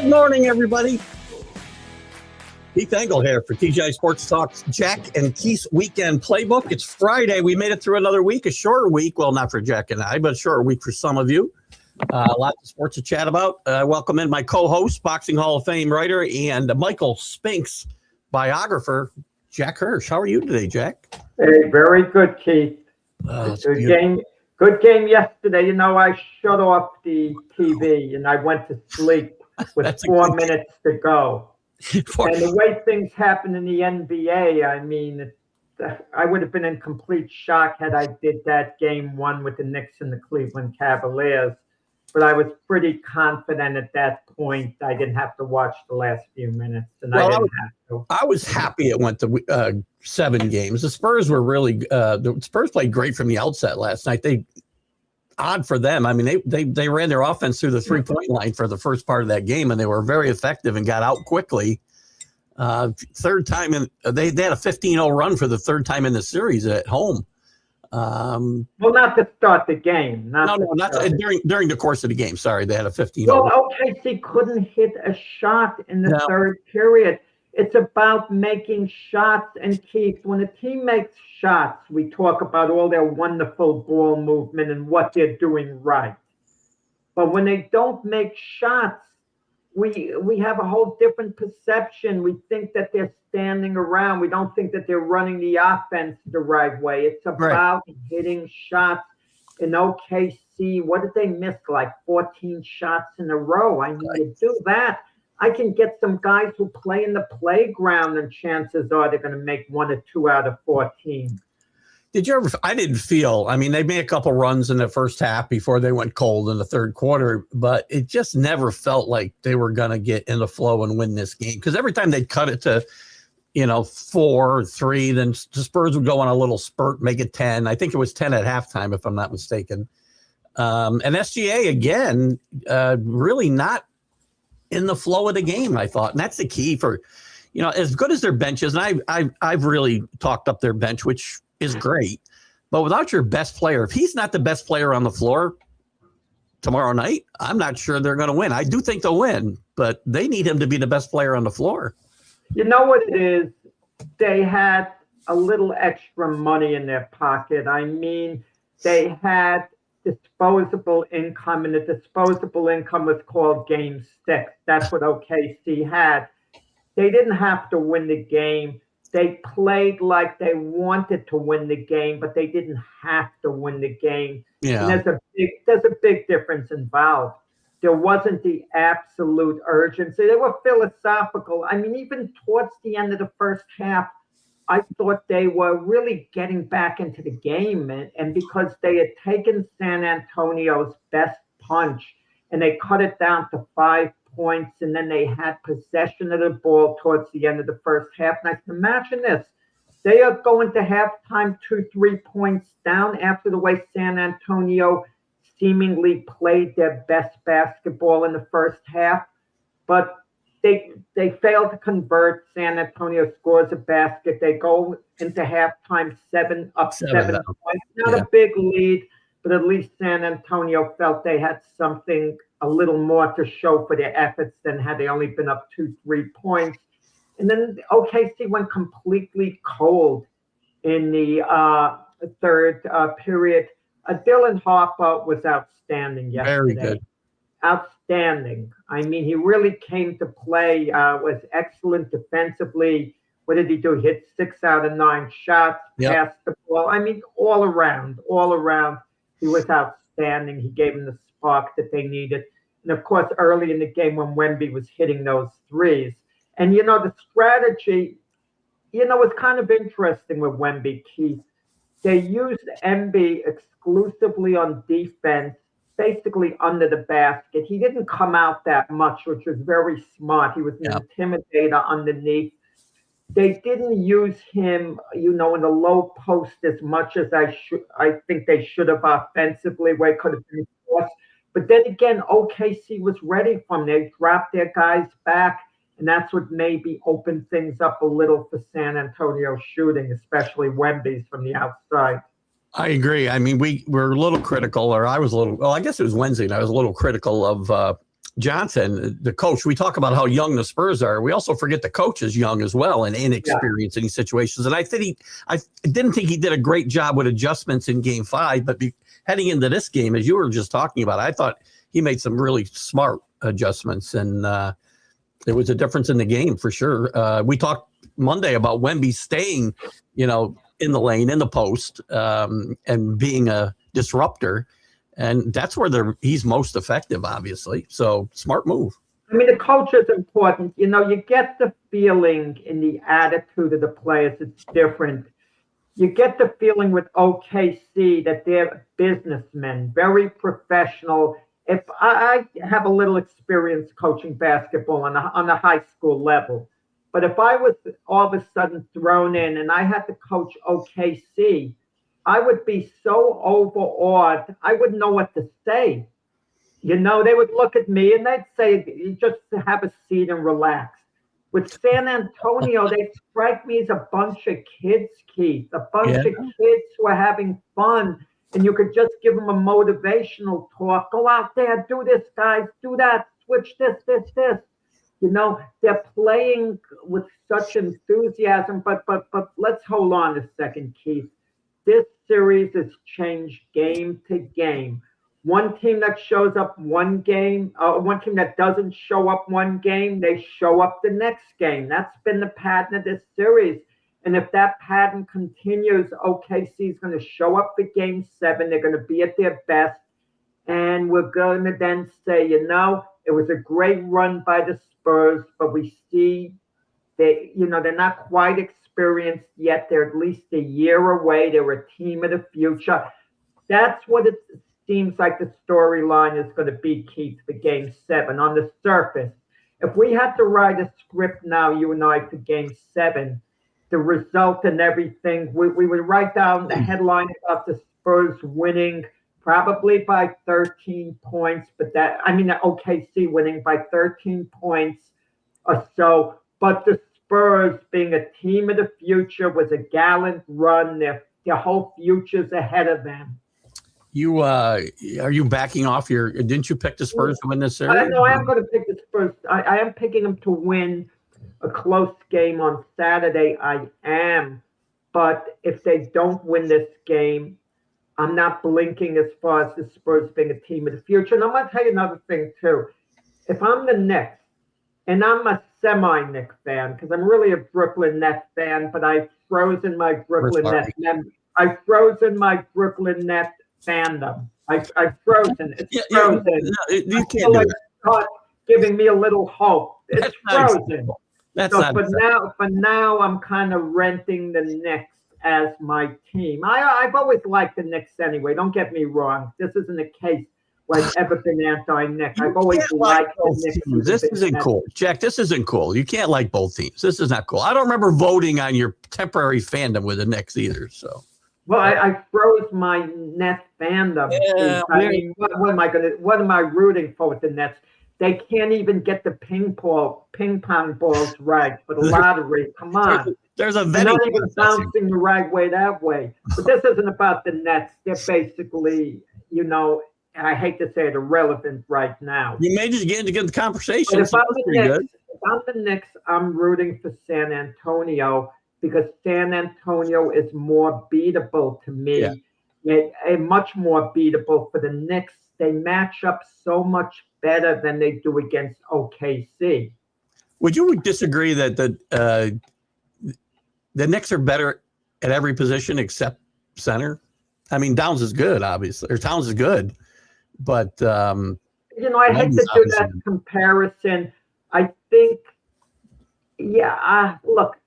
morning, everybody. Keith Engle here for TGI Sports Talk's Jack and Keith's Weekend Playbook. It's Friday. We made it through another week, a shorter week. Well, not for Jack and I, but a shorter week for some of you. Lots of sports to chat about. Welcome in my co-host, Boxing Hall of Fame writer, and Michael Spinks biographer, Jack Hirsch. How are you today, Jack? Hey, very good, Keith. Good game yesterday. You know, I shut off the TV and I went to sleep with 4 minutes to go. And the way things happen in the NBA, I mean, I would have been in complete shock had I did that game one with the Knicks and the Cleveland Cavaliers. But I was pretty confident at that point. I didn't have to watch the last few minutes, and I didn't have to. I was happy it went to 7 games. The Spurs were really the Spurs played great from the outset last night. Odd for them. I mean, they ran their offense through the 3-point line for the first part of that game, and they were very effective and got out quickly. Third time they had a 15-0 run for the third time in the series at home. Well, not to start the game. Not during the course of the game. Sorry, they had a 15-0. Well, OKC couldn't hit a shot in the third period. It's about making shots, and Keith, when a team makes shots, we talk about all their wonderful ball movement and what they're doing right. But when they don't make shots, we have a whole different perception. We think that they're standing around. We don't think that they're running the offense the right way. It's about hitting shots. In OKC, what did they miss? Like 14 shots in a row. I mean, to do that, I can get some guys who play in the playground, and chances are they're going to make 1 or 2 out of 14. Did you ever? I didn't feel. I mean, they made a couple runs in the first half before they went cold in the third quarter, but it just never felt like they were going to get in the flow and win this game. Because every time they'd cut it to, 4 or 3, then the Spurs would go on a little spurt, make it 10. I think it was 10 at halftime, if I'm not mistaken. And SGA again, really not in the flow of the game, I thought. And that's the key for, as good as their bench is. And I've really talked up their bench, which is great. But without your best player, if he's not the best player on the floor tomorrow night, I'm not sure they're going to win. I do think they'll win, but they need him to be the best player on the floor. You know what it is? They had a little extra money in their pocket. I mean, they had disposable income, and the disposable income was called Game 6. That's what OKC had. They didn't have to win the game. They played like they wanted to win the game, but they didn't have to win the game. Yeah. And there's a big difference involved. There wasn't the absolute urgency. They were philosophical. I mean, even towards the end of the first half, I thought they were really getting back into the game. And because they had taken San Antonio's best punch and they cut it down to 5 points, and then they had possession of the ball towards the end of the first half. And I can imagine this. They are going to halftime 2-3 points down after the way San Antonio seemingly played their best basketball in the first half. But they failed to convert. San Antonio scores a basket. They go into halftime 7 points. Not a big lead, but at least San Antonio felt they had something a little more to show for their efforts than had they only been up 2-3 points. And then OKC went completely cold in the third period. Dylan Harper was outstanding yesterday. Very good. Outstanding. I mean, he really came to play, was excellent defensively. What did he do? Hit 6 out of 9 shots, passed the ball. I mean, all around, he was outstanding. He gave them the spark that they needed. And, of course, early in the game when Wemby was hitting those threes. And, the strategy, was kind of interesting with Wemby, Keith. They used Wemby exclusively on defense, basically under the basket. He didn't come out that much, which was very smart. He was an intimidator underneath. They didn't use him, in the low post as much as I think they should have offensively, where it could have been forced. But then again, OKC was ready for him. They dropped their guys back, and that's what maybe opened things up a little for San Antonio shooting, especially Wemby's from the outside. I agree. I mean, we were a little critical, or I was a little, well, I guess it was Wednesday, and I was a little critical of Johnson, the coach, we talk about how young the Spurs are. We also forget the coach is young as well and inexperienced in these situations. And I didn't think he did a great job with adjustments in Game 5, but heading into this game, as you were just talking about, I thought he made some really smart adjustments, and there was a difference in the game for sure. We talked Monday about Wemby staying, in the lane, in the post, and being a disruptor. And that's where he's most effective, obviously. So smart move. I mean, the culture is important. You get the feeling in the attitude of the players. It's different. You get the feeling with OKC that they're businessmen, very professional. If I have a little experience coaching basketball on a high school level, but if I was all of a sudden thrown in and I had to coach OKC, I would be so overawed, I wouldn't know what to say. They would look at me and they'd say, you just have a seat and relax. With San Antonio, they strike me as a bunch of kids, Keith, a bunch of kids who are having fun. And you could just give them a motivational talk. Go out there, do this, guys, do that, switch this. They're playing with such enthusiasm. But let's hold on a second, Keith. This series has changed game to game. One team that shows up one game, one team that doesn't show up one game, they show up the next game. That's been the pattern of this series. And if that pattern continues, OKC is going to show up for Game 7. They're going to be at their best. And we're going to then say, it was a great run by the Spurs, but we see they're not quite experienced yet. They're at least a year away. They're a team of the future. That's what it seems like the storyline is going to be, Keith, for Game 7. On the surface, if we had to write a script now, you and I, for Game 7, the result and everything, we would write down the headline about the Spurs winning probably by 13 points, but OKC winning by 13 points or so. But the Spurs, being a team of the future, was a gallant run. Their whole future's ahead of them. You are you backing off didn't you pick the Spurs to win this series? No, I am going to pick the Spurs. I am picking them to win a close game on Saturday. I am. But if they don't win this game, I'm not blinking as far as the Spurs being a team of the future. And I'm going to tell you another thing, too. If I'm the Knicks, and I'm a semi-Knicks fan, because I'm really a Brooklyn Nets fan, but I've frozen my Brooklyn Nets fandom. I've frozen. It's frozen. You can't do that. Giving me a little hope. It's frozen. For now, I'm kind of renting the Knicks as my team. I've always liked the Knicks anyway. Don't get me wrong. This isn't a case where I've ever been anti-Knicks. I've always liked the Knicks. This isn't cool. Jack, this isn't cool. You can't like both teams. This is not cool. I don't remember voting on your temporary fandom with the Knicks either. So. Well, I froze my Nets fandom. Yeah, what am I rooting for with the Nets? They can't even get the ping pong balls right for the lottery. Come on. There's a They're not even bouncing the right way that way. But this isn't about the Nets. They're basically, I hate to say it, irrelevant right now. You may just get into the conversation. But if I'm the Knicks, I'm rooting for San Antonio because San Antonio is more beatable to me. Yeah. Much more beatable for the Knicks. They match up so much better than they do against OKC. Would you disagree that the Knicks are better at every position except center? I mean, Downs is good, obviously, or Towns is good, but I hate to do that comparison. I think, look,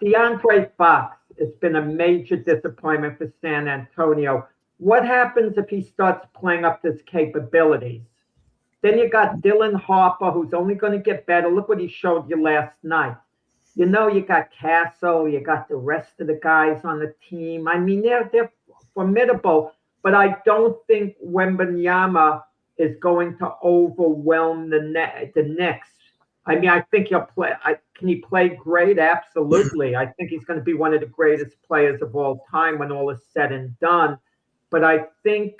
DeAndre Fox has been a major disappointment for San Antonio. What happens if he starts playing up his capabilities? Then you got Dylan Harper, who's only going to get better. Look what he showed you last night. You got Castle, you got the rest of the guys on the team. I mean, they're formidable, but I don't think Wembanyama is going to overwhelm the Knicks. I mean, I think he'll play. Can he play great? Absolutely. I think he's going to be one of the greatest players of all time when all is said and done. But I think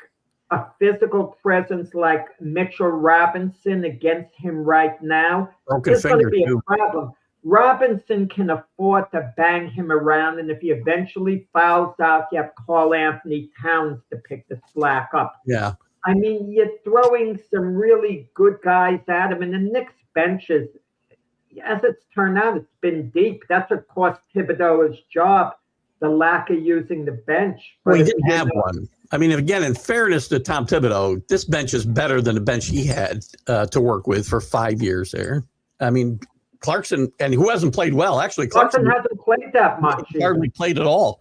a physical presence like Mitchell Robinson against him right now, Broken going to finger be too. a problem. Robinson can afford to bang him around, and if he eventually fouls out, you have Karl Anthony Towns to pick the slack up. Yeah. I mean, you're throwing some really good guys at him, and the Knicks benches, as it's turned out, it's been deep. That's what cost Thibodeau his job, the lack of using the bench. Well, he didn't have one. I mean, again, in fairness to Tom Thibodeau, this bench is better than the bench he had to work with for 5 years there. I mean, Clarkson, and who hasn't played well, actually. Clarkson hasn't played that much. Hardly played at all.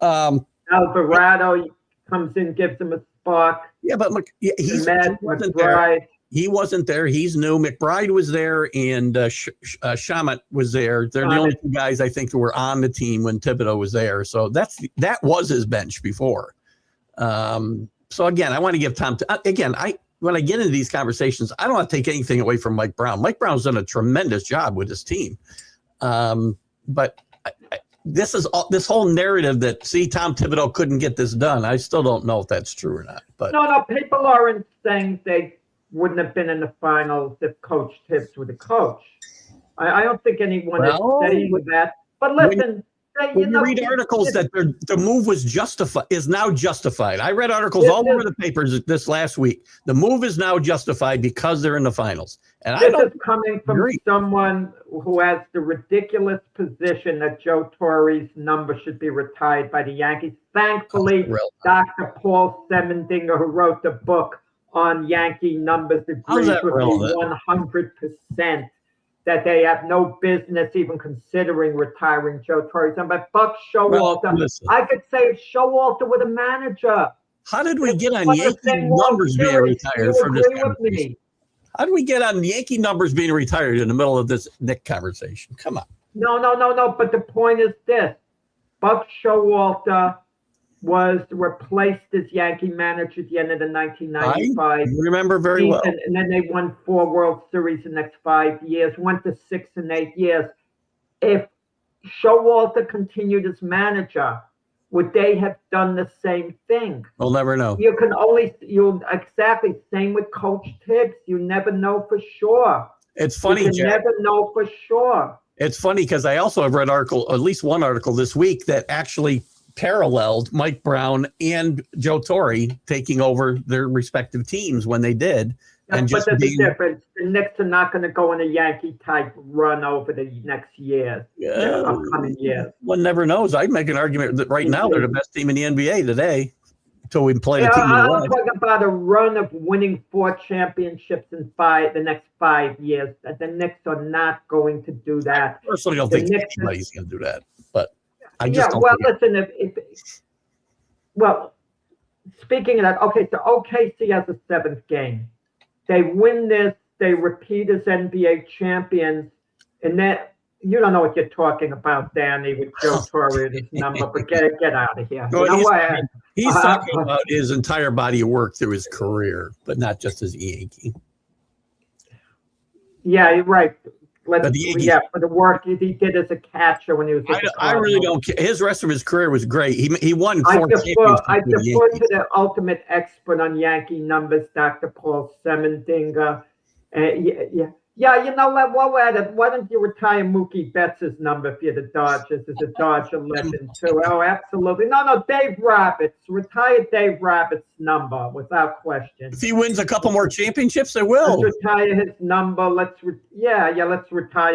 Alvarado comes in, gives him a spark. Yeah, but look, he wasn't there. He wasn't there. He's new. McBride was there, and Shamet was there. They're the only two guys I think that were on the team when Thibodeau was there. So that was his bench before. So again, I want to give Tom. When I get into these conversations, I don't want to take anything away from Mike Brown. Mike Brown's done a tremendous job with his team. But this whole narrative that Tom Thibodeau couldn't get this done. I still don't know if that's true or not. But no, people aren't saying they wouldn't have been in the finals if Coach Tibbs were the coach. I don't think anyone is saying that. But listen. When you read articles that the move is now justified. I read articles all over the papers this last week. The move is now justified because they're in the finals. And this is coming from someone who has the ridiculous position that Joe Torre's number should be retired by the Yankees. Thankfully, Dr. Paul Semendinger, who wrote the book on Yankee numbers, agrees with me 100%. That they have no business even considering retiring Joe Torre. But Buck Showalter, I could say if Showalter were the manager. How did we get on Yankee numbers being retired from this conversation? How did we get on Yankee numbers being retired in the middle of this Nick conversation? Come on. No. But the point is this. Buck Showalter was replaced as Yankee manager at the end of the 1995 I remember very well. And then they won 4 World Series in the next 5 years, went to 6 and 8 years. If Showalter continued as manager, would they have done the same thing? We'll never know. Exactly same with Coach Tibbs. You never know for sure. It's funny, you never know for sure. It's funny because I also have read at least one article this week that actually paralleled Mike Brown and Joe Torre taking over their respective teams when they did. But there's a difference. The Knicks are not going to go in a Yankee-type run over the next year, upcoming years. One never knows. I'd make an argument that right now they're the best team in the NBA today until we play a team. I'm talking about a run of winning 4 championships in the next 5 years. The Knicks are not going to do that. I personally don't think anybody's going to do that. But I just don't listen, speaking of that, okay, so OKC has a 7th game. They win this, they repeat as NBA champions, and that you don't know what you're talking about, Danny, with Joe Torre and his number, but get out of here. He's talking about his entire body of work through his career, but not just as a Yankee. Yeah, you're right. For the work he did as a catcher when he was. I really don't care. His rest of his career was great. He won 4 championships. I defer to the ultimate expert on Yankee numbers, Dr. Paul Semendinger. You know what? While we're at it, why don't you retire Mookie Betts' number if you're the Dodgers? As a Dodger legend too. Oh, absolutely. No, Dave Roberts. Retire Dave Roberts' number without question. If he wins a couple more championships, they will. Let's retire his number. Let's retire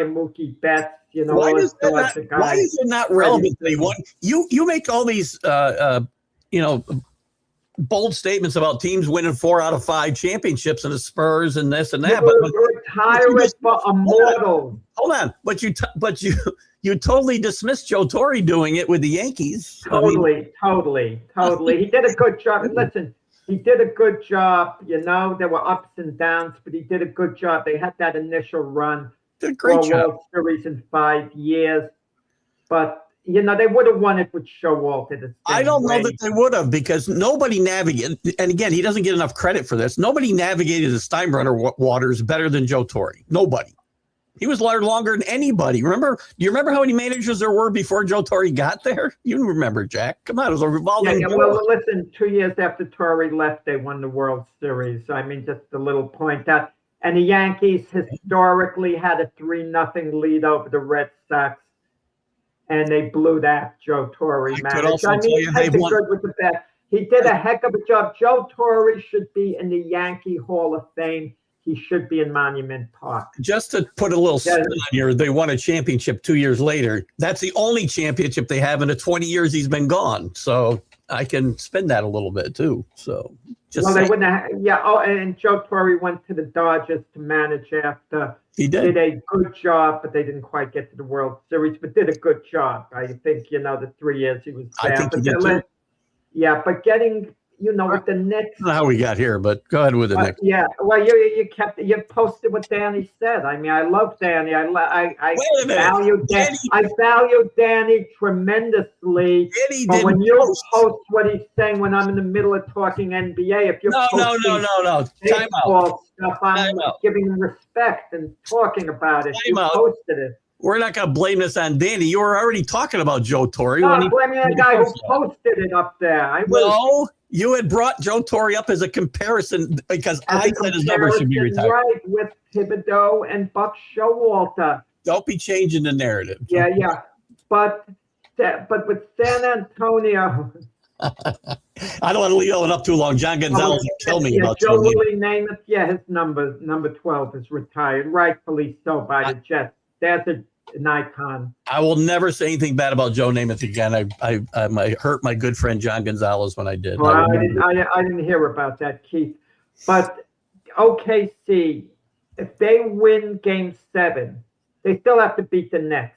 Mookie Betts. You know, why is it not relevant that he won? You make all these bold statements about teams winning 4 out of 5 championships and the Spurs and this and that. But retire it for immortal. Hold on, but you totally dismissed Joe Torre doing it with the Yankees. Totally. He did a good job. Listen, he did a good job. You know, there were ups and downs, but he did a good job. They had that initial run. Did a great job. World Series in 5 years, but. You know, they would have won it with Showalter. I don't know that they would have because nobody navigated. And again, he doesn't get enough credit for this. Nobody navigated the Steinbrenner waters better than Joe Torre. Nobody. He was there longer than anybody. Do you remember how many managers there were before Joe Torre got there? You remember, Jack. Come on, it was a revolving door. Well, listen, 2 years after Torre left, they won the World Series. I mean, just a little point out. And the Yankees historically had a 3-0 lead over the Red Sox, and they blew that Joe Torre managed. I mean, take the good with the bad. He did a heck of a job. Joe Torre should be in the Yankee Hall of Fame. He should be in Monument Park. Just to put a little spin on here, they won a championship 2 years later. That's the only championship they have in the 20 years he's been gone. So I can spin that a little bit too. So they wouldn't have. Yeah. Oh, and Joe Torre went to the Dodgers to manage after. He did a good job, but they didn't quite get to the World Series. But did a good job. I think the 3 years he was there. I think he did too. Yeah, but getting. With the Knicks. I don't know how we got here, but go ahead with the Knicks. Yeah, well, you posted what Danny said. I mean, I love Danny. I value Danny. I value Danny tremendously. But when you post what he's saying when I'm in the middle of talking NBA, if you're no. Time out. Stuff, I'm giving him respect and talking about it. You posted it. We're not going to blame this on Danny. You were already talking about Joe Torre. No, I'm blaming the guy who posted it up there. No, you had brought Joe Torre up as a comparison because I said his number should be retired. Right, with Thibodeau and Buck Showalter. Don't be changing the narrative. Yeah. But with San Antonio. I don't want to leave it up too long. John Gonzalez will kill me about Joe Willie Namath. Yeah, his number 12 is retired, rightfully so by the Jets. That's an icon. I will never say anything bad about Joe Namath again. I hurt my good friend John Gonzalez when I did. Well, I didn't hear about that, Keith. But OKC, if they win Game 7, they still have to beat the Nets.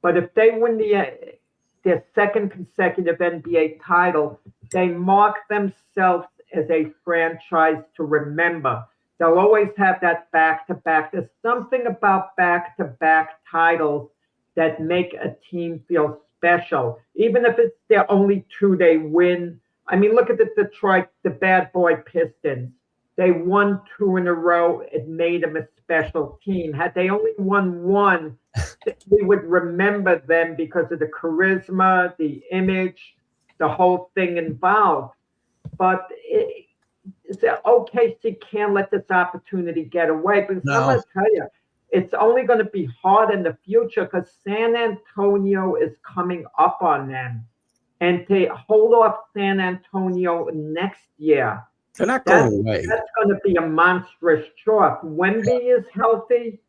But if they win their second consecutive NBA title, they mark themselves as a franchise to remember. They'll always have that back-to-back. There's something about back-to-back titles that make a team feel special. Even if it's their only 2 they win. I mean, look at the Detroit, the bad boy Pistons. They won 2 in a row. It made them a special team. Had they only won 1, we would remember them because of the charisma, the image, the whole thing involved. But OKC can't let this opportunity get away. Because I'm going to tell you, it's only going to be hard in the future because San Antonio is coming up on them. And to hold off San Antonio next year, they're not going away. That's going to be a monstrous chore. If Wemby is healthy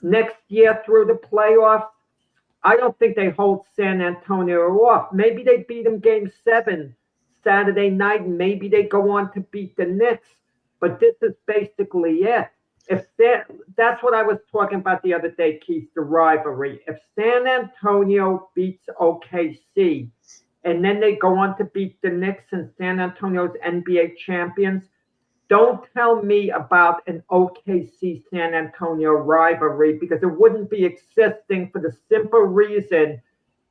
next year through the playoffs, I don't think they hold San Antonio off. Maybe they beat them Game 7 Saturday night, and maybe they go on to beat the Knicks. But this is basically it. That's what I was talking about the other day, Keith, the rivalry. If San Antonio beats OKC, and then they go on to beat the Knicks and San Antonio's NBA champions, don't tell me about an OKC San Antonio rivalry because it wouldn't be existing for the simple reason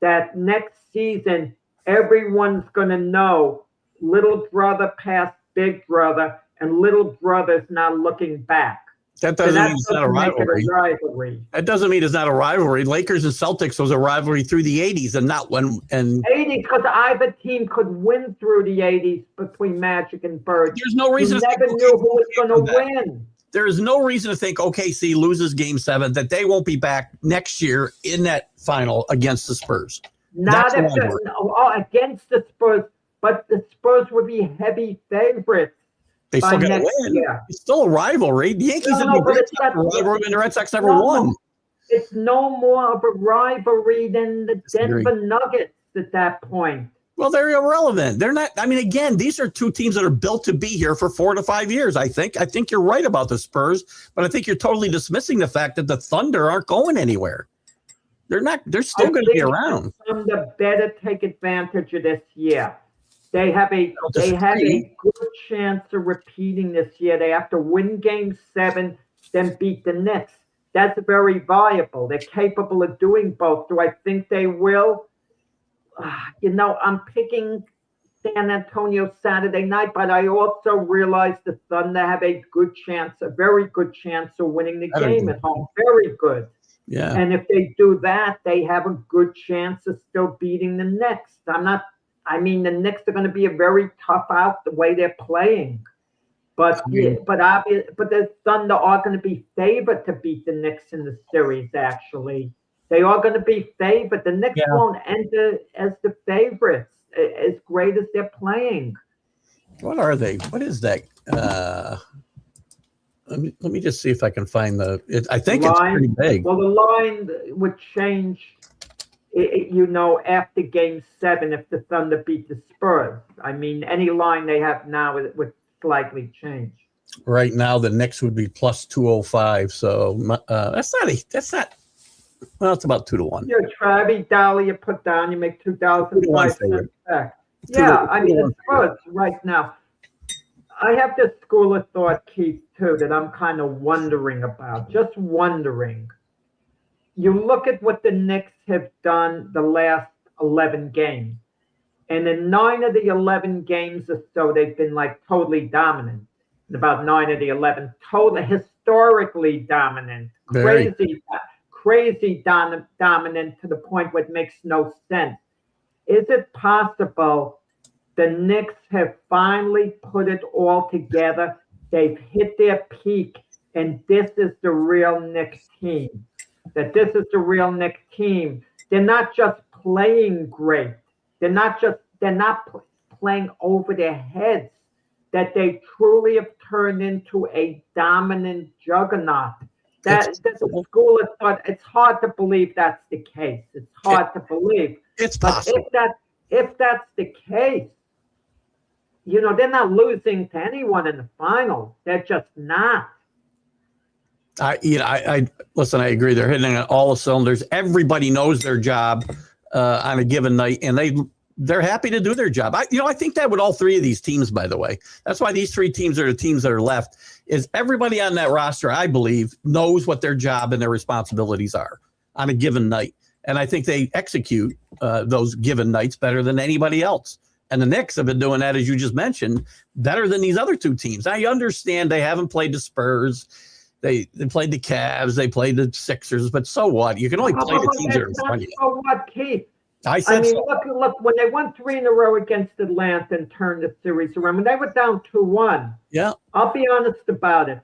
that next season everyone's going to know little brother passed big brother and little brother's not looking back. That doesn't mean it's not a rivalry. That doesn't mean it's not a rivalry. Lakers and Celtics was a rivalry through the 80s and not when. 80s, because either team could win through the 80s between Magic and Bird. There's no reason you never knew who was going to win. There is no reason to think OKC loses Game 7, that they won't be back next year in that final against the Spurs. Not against the Spurs, but the Spurs would be heavy favorites. They still got to win. Year. It's still a rivalry. The Yankees and the Red Sox never won. It's no more of a rivalry than the Denver Nuggets at that point. Well, they're irrelevant. They're not. I mean, again, these are 2 teams that are built to be here for 4 to 5 years. I think you're right about the Spurs, but I think you're totally dismissing the fact that the Thunder aren't going anywhere. They're not. They're still going to be around. Thunder better take advantage of this year. They have a good chance of repeating this year. They have to win Game 7, then beat the Knicks. That's very viable. They're capable of doing both. Do I think they will? I'm picking San Antonio Saturday night, but I also realize the Thunder have a very good chance of winning the game at home. Very good. Yeah. And if they do that, they have a good chance of still beating the Knicks. The Knicks are going to be a very tough out the way they're playing. But the Thunder are going to be favored to beat the Knicks in the series, actually. They are going to be favored. The Knicks won't enter as the favorites, as great as they're playing. What are they? What is that? Let me just see if I can find I think it's pretty big. Well, the line would change, after Game 7 if the Thunder beat the Spurs. I mean, any line they have now would slightly change. Right now, the Knicks would be plus 205. So that's not. Well, it's about 2-1. Yeah, Travis Dolly, you put down, you make 2,005 cents back. Yeah, I mean, it's good right now. I have this school of thought, Keith, too, that I'm kind of wondering about. Just wondering. You look at what the Knicks have done the last 11 games, and in 9 of the 11 games or so, they've been like totally dominant. In about 9 of the 11, totally historically dominant, crazy dominant to the point where it makes no sense. Is it possible the Knicks have finally put it all together? They've hit their peak, and this is the real Knicks team. This is the real Knicks team. They're not just playing great. They're not playing over their heads. That they truly have turned into a dominant juggernaut. That's a school of thought. It's hard to believe that's the case. It's hard to believe. It's possible. If that's the case, they're not losing to anyone in the finals. They're just not. I listen. I agree. They're hitting on all the cylinders. Everybody knows their job on a given night, and they're happy to do their job. I think that with all three of these teams, by the way, that's why these three teams are the teams that are left. Is everybody on that roster, I believe, knows what their job and their responsibilities are on a given night, and I think they execute those given nights better than anybody else. And the Knicks have been doing that, as you just mentioned, better than these other two teams. I understand they haven't played the Spurs. They played the Cavs. They played the Sixers. But so what? You can only play the teams that are in front of you. So what, Keith? Look, when they won 3 in a row against Atlanta and turned the series around, when they were down 2-1, I'll be honest about it.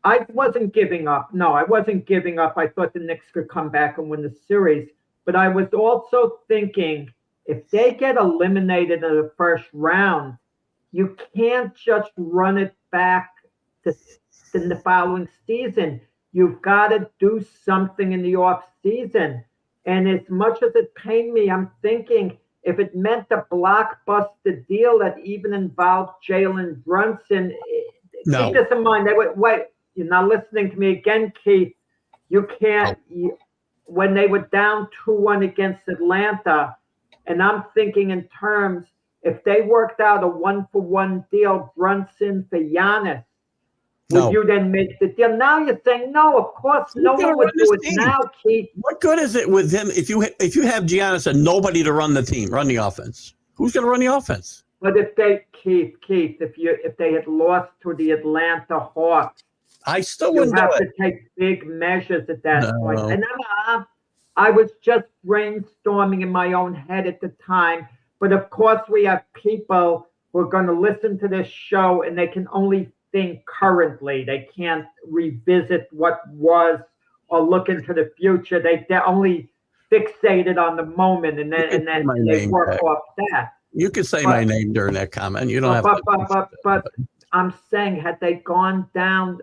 I wasn't giving up. No, I wasn't giving up. I thought the Knicks could come back and win the series. But I was also thinking, if they get eliminated in the first round, you can't just run it back in the following season. You've got to do something in the off season. And as much as it pained me, I'm thinking if it meant a blockbuster deal that even involved Jalen Brunson, keep this in mind. Wait, you're not listening to me again, Keith. You can't. When they were down 2-1 against Atlanta, and I'm thinking in terms, if they worked out a 1-for-1 deal, Brunson for Giannis, would you then make the deal? Now you're saying no. Of course, no one would do it now, Keith. What good is it with him if you have Giannis and nobody to run the offense? Who's going to run the offense? But if they, Keith, if they had lost to the Atlanta Hawks, I still wouldn't have to take big measures at that point. And I was just brainstorming in my own head at the time. But of course, we have people who are going to listen to this show and they can only think currently. They can't revisit what was or look into the future. They're only fixated on the moment, and then they work off that. You could say my name during that comment. You don't have to. But I'm saying, had they gone down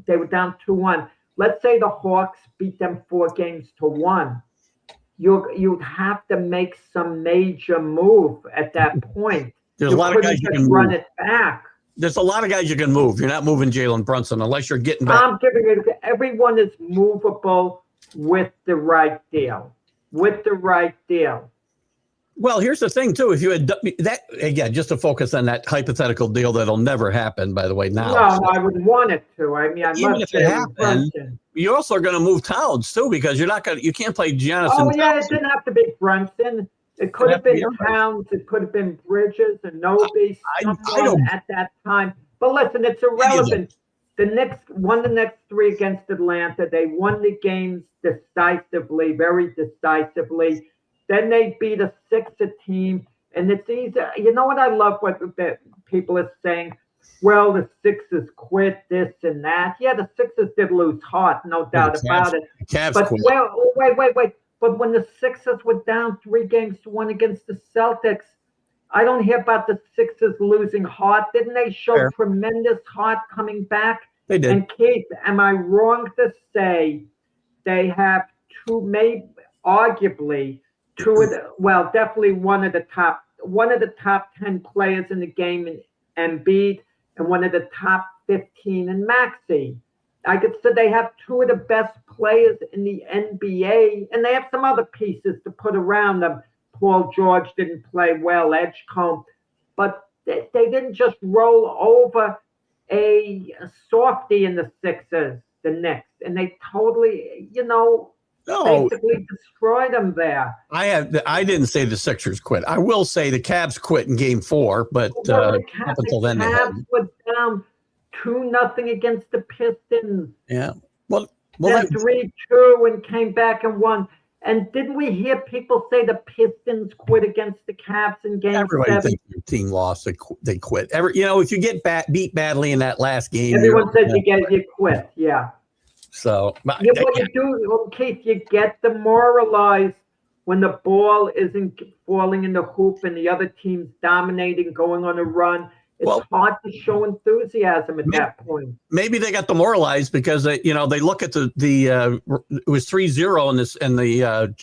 they were down 2-1. Let's say the Hawks beat them 4-1. You'd have to make some major move at that point. There's a lot of guys you can run it back. There's a lot of guys you can move. You're not moving Jalen Brunson unless you're getting back. I'm giving it. Everyone is movable with the right deal. Well, here's the thing, too. If you had that, again, just to focus on that hypothetical deal that'll never happen, by the way, now. No, I wouldn't want it to. I mean, even if it happened, you also are going to move Towns, too, because you can't play Giannis. It didn't have to be Brunson. It could have been Towns, it could have been Bridges and Noby, someone at that time. But listen, it's irrelevant. The next 3 against Atlanta, they won the games decisively, very decisively. Then they beat a Sixer team, and it's easy. You know what I love? What people are saying? Well, the Sixers quit this and that. Yeah, the Sixers did lose heart, no doubt about it. But quit. Wait. But when the Sixers were down 3-1 against the Celtics, I don't hear about the Sixers losing heart. Didn't they show tremendous heart coming back? They did. And Keith, am I wrong to say they have arguably definitely one of the top 10 players in the game in Embiid and one of the top 15 in Maxey? I could say they have 2 of the best players in the NBA, and they have some other pieces to put around them. Paul George didn't play well, Edgecombe, but they didn't just roll over a softie in the Sixers, the Knicks, and they totally, basically destroyed them there. I didn't say the Sixers quit. I will say the Cavs quit in Game 4, but up until then, the Cavs were down 2-0 against the Pistons. Yeah. Then 3-2 and came back and won. And didn't we hear people say the Pistons quit against the Cavs in Game 7? Everybody thinks your team lost. They quit. If you get beat badly in that last game, everyone says you quit. Yeah. So, what you do, Keith, you get demoralized when the ball isn't falling in the hoop and the other team's dominating, going on a run. It's hard to show enthusiasm at that point. Maybe they got demoralized because they look at the it was 3-0 in the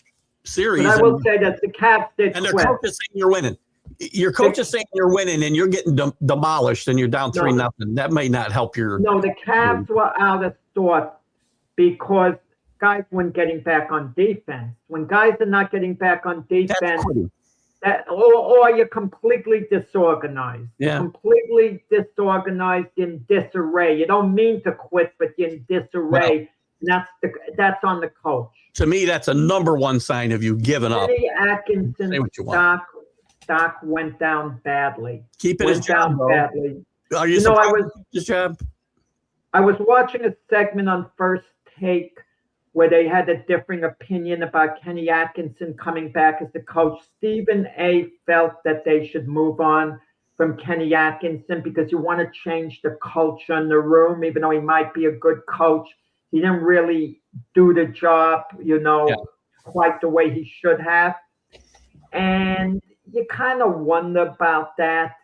series. But I will say that the Cavs did and their coach is saying you're winning. Your coach is saying you're winning and you're getting demolished and you're down 3-0. That may not help your. No, the Cavs were out of sorts because guys weren't getting back on defense. When guys are not getting back on defense. Or you're completely disorganized. Yeah. Completely disorganized, in disarray. You don't mean to quit, but you're in disarray. Well, that's on the coach. To me, that's a number one sign of you giving up. Atkinson stock went down badly. Keeping his job badly. Are you his job? I was watching a segment on First Take where they had a differing opinion about Kenny Atkinson coming back as the coach. Stephen A. felt that they should move on from Kenny Atkinson because you want to change the culture in the room, even though he might be a good coach. He didn't really do the job, quite the way he should have. And you kind of wonder about that.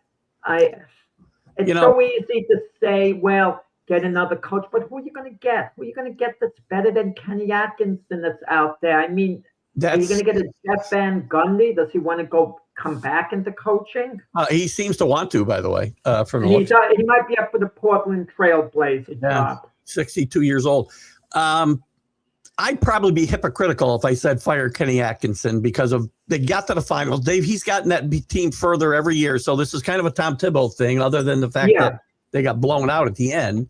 It's so easy to say, well, get another coach, but who are you going to get? Who are you going to get that's better than Kenny Atkinson that's out there? I mean, are you going to get a Jeff Van Gundy? Does he want to come back into coaching? He seems to want to, by the way. He might be up for the Portland Trailblazers job. 62 years old. I'd probably be hypocritical if I said fire Kenny Atkinson because they got to the finals. He's gotten that team further every year, so this is kind of a Tom Thibodeau thing, other than the fact that they got blown out at the end.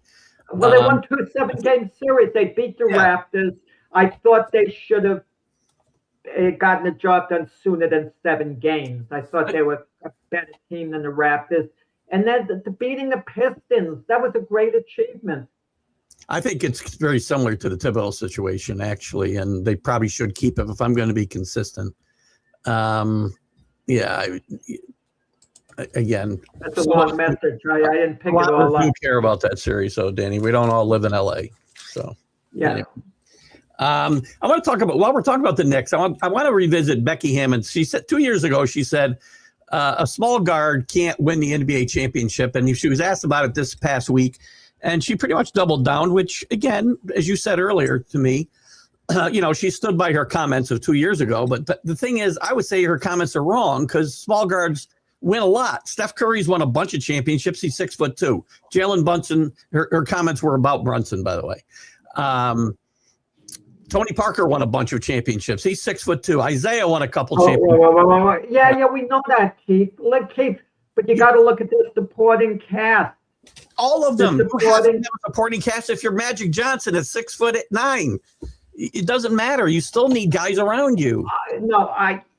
Well, they won 2 7-game series. They beat the Raptors. I thought they should have gotten the job done sooner than 7 games. I thought they were a better team than the Raptors. And then beating the Pistons, that was a great achievement. I think it's very similar to the Thibodeau situation, actually, and they probably should keep him if I'm going to be consistent. Again, that's a long message. I didn't pick it all up. We care about that series, so Danny, we don't all live in LA. So anyway. I want to talk about while we're talking about the Knicks. I want to revisit Becky Hammond. She said 2 years ago, she said a small guard can't win the NBA championship, and she was asked about it this past week, and she pretty much doubled down. Which, again, as you said earlier to me, she stood by her comments of 2 years ago. But the thing is, I would say her comments are wrong because small guards win a lot. Steph Curry's won a bunch of championships. He's 6'2". Jalen Brunson, her comments were about Brunson, by the way. Tony Parker won a bunch of championships. He's 6'2". Isaiah won a couple championships. Yeah, we know that, Keith. Keith, but you got to look at the supporting cast. All of them. Supporting cast. If you're Magic Johnson at 6'9", it doesn't matter. You still need guys around you.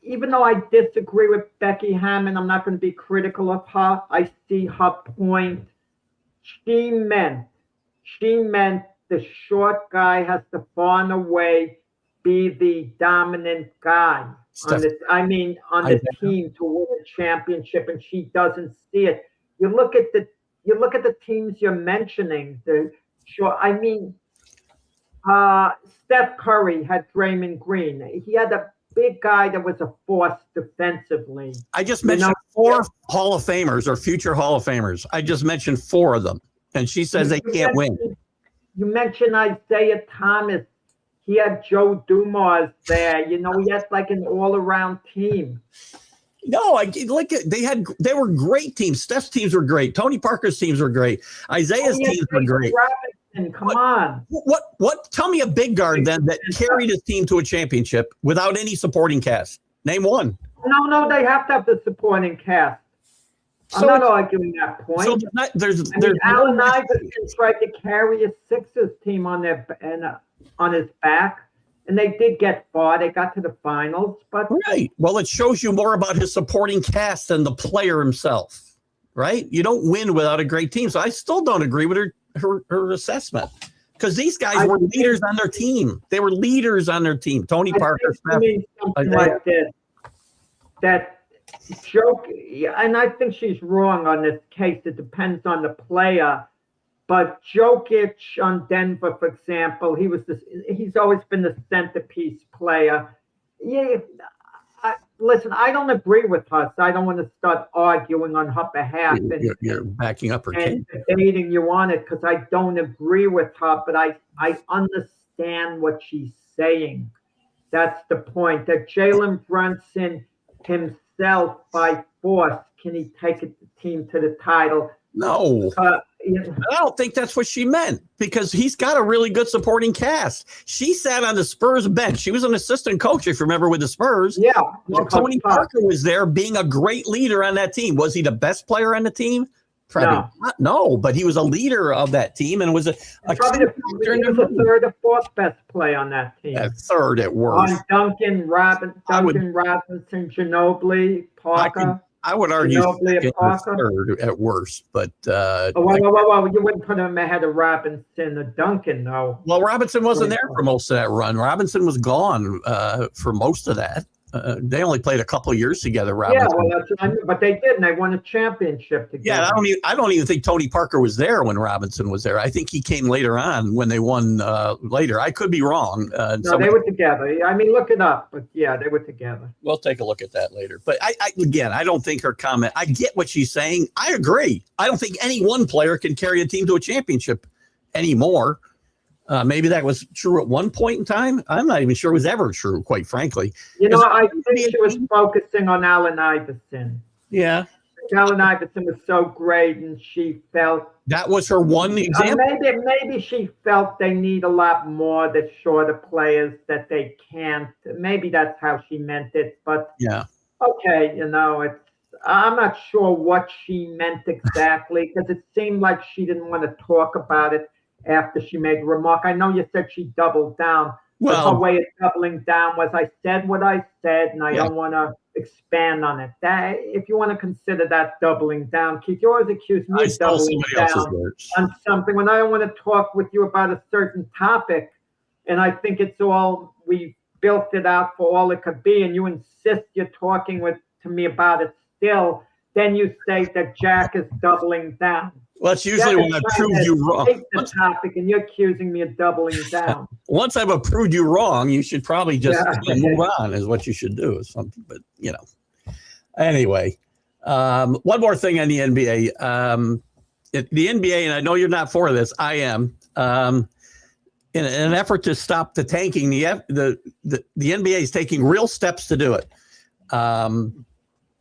even though I disagree with Becky Hammond, I'm not going to be critical of her. I see her point. She meant the short guy has to far and away be the dominant guy on the team to win a championship, and she doesn't see it. You look at the teams you're mentioning. Steph Curry had Draymond Green. He had a big guy that was a force defensively. I just mentioned 4 Hall of Famers or future Hall of Famers. I just mentioned 4 of them, and she says they can't win. You mentioned Isaiah Thomas. He had Joe Dumars there. He had like an all-around team. No, they were great teams. Steph's teams were great. Tony Parker's teams were great. Isaiah's teams were great. Come on. What? Tell me a big guard then that carried his team to a championship without any supporting cast. Name one. No, they have to have the supporting cast. I'm not arguing that point. So Allen Iverson tried to carry a Sixers team on his back, and they did get far. They got to the finals, but right. Well, it shows you more about his supporting cast than the player himself, right? You don't win without a great team. So I still don't agree with her assessment, because these guys were leaders on their team. They were leaders on their team. Tony Parker, Steph, like this. That joke, and I think she's wrong on this case. It depends on the player. But Jokic on Denver, for example, he's always been the centerpiece player. Yeah, listen, I don't agree with her, so I don't want to start arguing on her behalf. You're backing up her case. Debating you on it, because I don't agree with her, but I understand what she's saying. That's the point. That Jalen Brunson himself, by force, can he take the team to the title? No. I don't think that's what she meant, because he's got a really good supporting cast. She sat on the Spurs bench. She was an assistant coach, if you remember, with the Spurs. Yeah. Tony Parker was there being a great leader on that team. Was he the best player on the team? Probably not. No, but he was a leader of that team and was probably the third or fourth best player on that team. Third at worst. On Duncan Robinson, Ginobili, Parker. I would argue third at worst, but well, you wouldn't put him ahead of Robinson or Duncan, though. Well, Robinson wasn't there for most of that run. Robinson was gone for most of that. They only played a couple of years together, Robinson. Yeah, well, that's what I mean. But they did, and they won a championship together. Yeah, I don't even think Tony Parker was there when Robinson was there. I think he came later on when they won later. I could be wrong. No, they were together. I mean, look it up. But yeah, they were together. We'll take a look at that later. But I don't think her comment. I get what she's saying. I agree. I don't think any one player can carry a team to a championship anymore. Maybe that was true at one point in time. I'm not even sure it was ever true, quite frankly. I think she was focusing on Allen Iverson. Yeah. Allen Iverson was so great, and she felt that was her one example. Maybe she felt they need a lot more, the shorter players, that they can't. Maybe that's how she meant it. But yeah. Okay, I'm not sure what she meant exactly, because it seemed like she didn't want to talk about it after she made a remark. I know you said she doubled down. Well, her way of doubling down was, I said what I said, and I don't want to expand on it. That, if you want to consider that doubling down, Keith, you always accuse me of doubling down on something when I don't want to talk with you about a certain topic, and I think it's all, we built it out for all it could be, and you insist you're talking to me about it still, then you say that Jack is doubling down. Well, that's usually when I prove you wrong. Take the topic, and you're accusing me of doubling down. Once I've proved you wrong, you should probably just move on, is what you should do. Or something. But, Anyway, one more thing on the NBA. The NBA, and I know you're not for this, I am. In an effort to stop the tanking, the NBA is taking real steps to do it.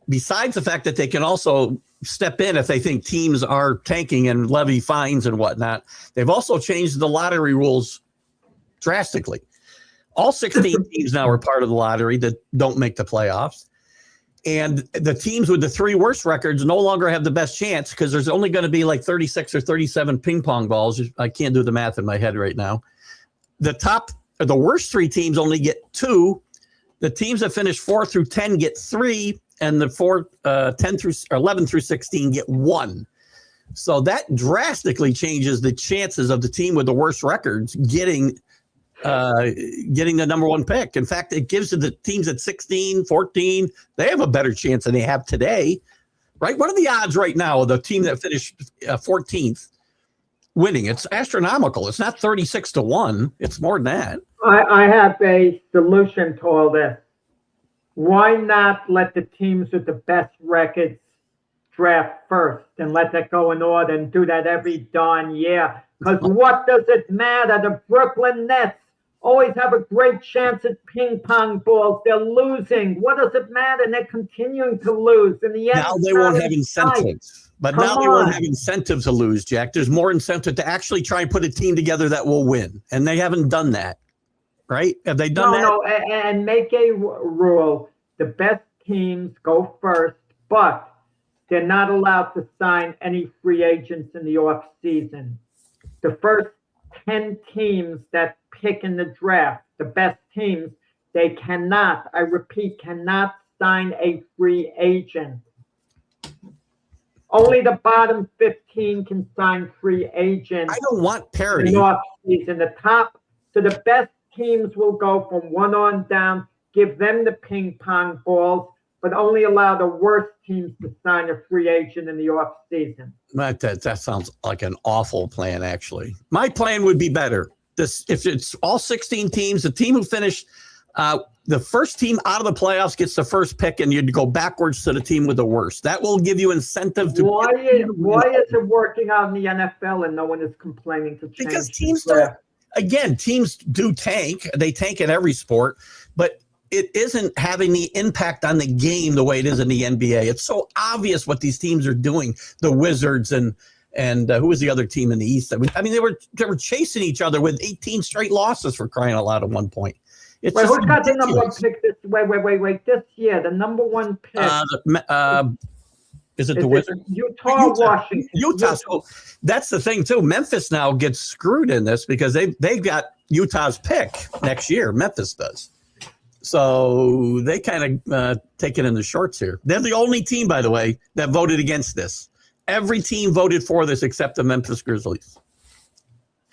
Besides the fact that they can also step in if they think teams are tanking and levy fines and whatnot, they've also changed the lottery rules drastically. All 16 teams now are part of the lottery that don't make the playoffs. And the teams with the 3 worst records no longer have the best chance, because there's only going to be like 36 or 37 ping pong balls. I can't do the math in my head right now. The worst 3 teams only get 2, The teams that finish 4 through 10 get 3, and the 10 through 11 through 16 get 1. So that drastically changes the chances of the team with the worst records getting the number 1 pick. In fact, it gives to the teams at 16, 14, they have a better chance than they have today, right? What are the odds right now of the team that finished 14th winning? It's astronomical. It's not 36-1. It's more than that. I have a solution to all this. Why not let the teams with the best records draft first and let that go in order and do that every darn year? Because what does it matter? The Brooklyn Nets always have a great chance at ping pong balls. They're losing. What does it matter? And they're continuing to lose. In the end, now they won't have incentives. But now they won't have incentive to lose, Jack. There's more incentive to actually try and put a team together that will win. And they haven't done that, right? Have they done that? No, and make a rule. The best teams go first, but they're not allowed to sign any free agents in the off season. The first 10 teams that pick in the draft, the best teams, they cannot, I repeat, cannot sign a free agent. Only the bottom 15 can sign free agents. I don't want parity. In the off season. So the best teams will go from 1 on down, give them the ping pong balls, but only allow the worst teams to sign a free agent in the off season. That sounds like an awful plan, actually. My plan would be better. If it's all 16 teams, the team who finished, the first team out of the playoffs gets the first pick, and you'd go backwards to the team with the worst. That will give you incentive to. Why is it working out in the NFL and no one is complaining to change? Because teams don't. Again, teams do tank. They tank in every sport, but it isn't having the impact on the game the way it is in the NBA. It's so obvious what these teams are doing. The Wizards and who was the other team in the East? I mean, they were chasing each other with 18 straight losses, for crying out loud, at one point. Who's got the number 1 pick this? Wait. This year, the number 1 pick. Is it the Wizards? Utah, Washington. Utah. So that's the thing too. Memphis now gets screwed in this because they've got Utah's pick next year. Memphis does. So they kind of take it in the shorts here. They're the only team, by the way, that voted against this. Every team voted for this except the Memphis Grizzlies.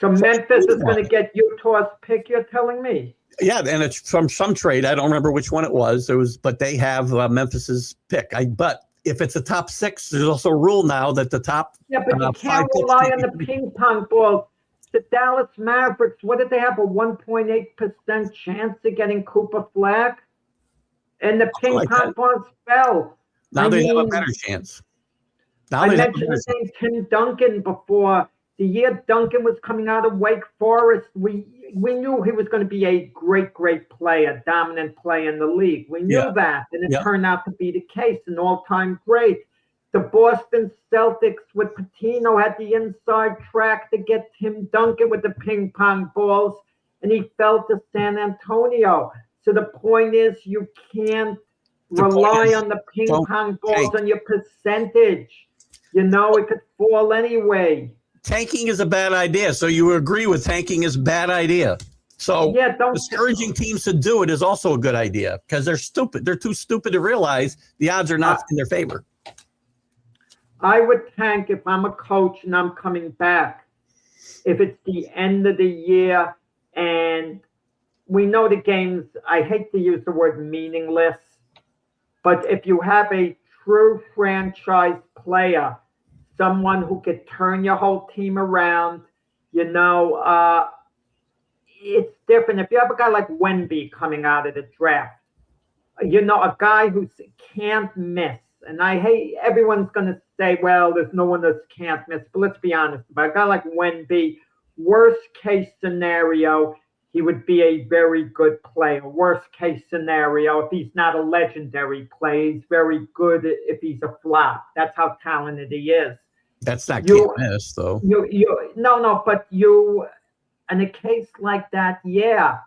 So Memphis is going to get Utah's pick, you're telling me? Yeah, and it's from some trade. I don't remember which one it was. But they have Memphis's pick. But if it's a top 6, there's also a rule now that the top. Yeah, but you can't rely on the ping pong ball. The Dallas Mavericks, what did they have, a 1.8% chance of getting Cooper Flag? And the ping pong balls fell. Now they have a better chance. I mentioned the name Tim Duncan before. The year Duncan was coming out of Wake Forest, we knew he was going to be a great player, dominant player in the league. We knew that, and it turned out to be the case, an all-time great. The Boston Celtics with Patino had the inside track to get Tim Duncan with the ping pong balls, and he fell to San Antonio. So the point is, you can't rely on the ping pong balls on your percentage. You know, it could fall anyway. Tanking is a bad idea. So you agree with tanking is a bad idea. So discouraging teams to do it is also a good idea because they're stupid. They're too stupid to realize the odds are not in their favor. I would tank if I'm a coach and I'm coming back. If it's the end of the year and we know the games, I hate to use the word meaningless, but if you have a true franchise player, someone who could turn your whole team around, you know, it's different. If you have a guy like Wemby coming out of the draft, you know, a guy who can't miss. And I hate, everyone's going to say, well, there's no one that can't miss. But let's be honest, but a guy like Wemby, worst case scenario, he would be a very good player. Worst case scenario, if he's not a legendary player, he's very good if he's a flop. That's how talented he is. That's not can't miss, though. But in a case like that, you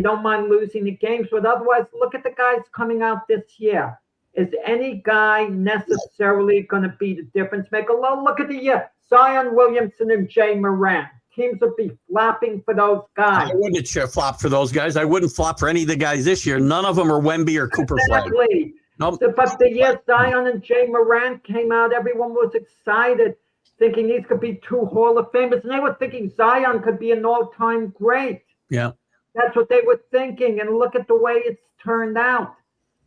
don't mind losing the games. But otherwise, look at the guys coming out this year. Is any guy necessarily going to be the difference maker? Look at the year. Zion Williamson and Jay Morant. teams would be flopping for those guys. I wouldn't flop for those guys. I wouldn't flop for any of the guys this year. None of them are Wemby or Cooper Flag. Exactly. Nope. But the year Zion and Jay Morant came out, everyone was excited, thinking these could be 2 Hall of Famers. And they were thinking Zion could be an all-time great. Yeah. That's what they were thinking. And look at the way it's turned out.